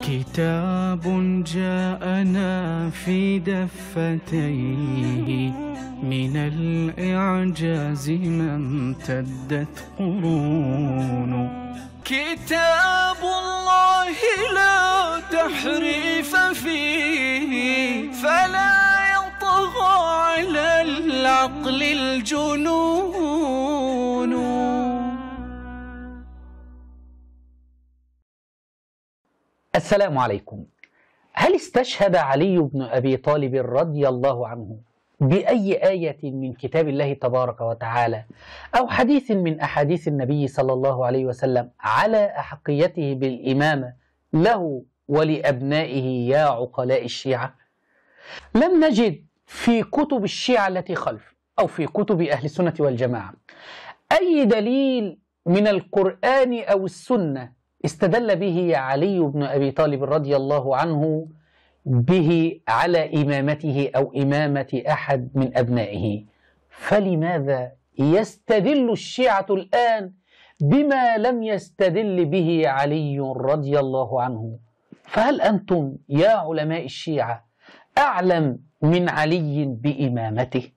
كتاب جاءنا في دفتيه من الإعجاز ما امتدت قرون. كتاب الله لا تحريف فيه فلا يطغى على العقل الجنون. السلام عليكم. هل استشهد علي بن أبي طالب رضي الله عنه بأي آية من كتاب الله تبارك وتعالى أو حديث من أحاديث النبي صلى الله عليه وسلم على أحقيته بالإمامة له ولأبنائه يا عقلاء الشيعة؟ لم نجد في كتب الشيعة التي خلف أو في كتب أهل السنة والجماعة أي دليل من القرآن أو السنة استدل به علي بن أبي طالب رضي الله عنه به على إمامته أو إمامة أحد من أبنائه. فلماذا يستدل الشيعة الآن بما لم يستدل به علي رضي الله عنه؟ فهل أنتم يا علماء الشيعة أعلم من علي بإمامته؟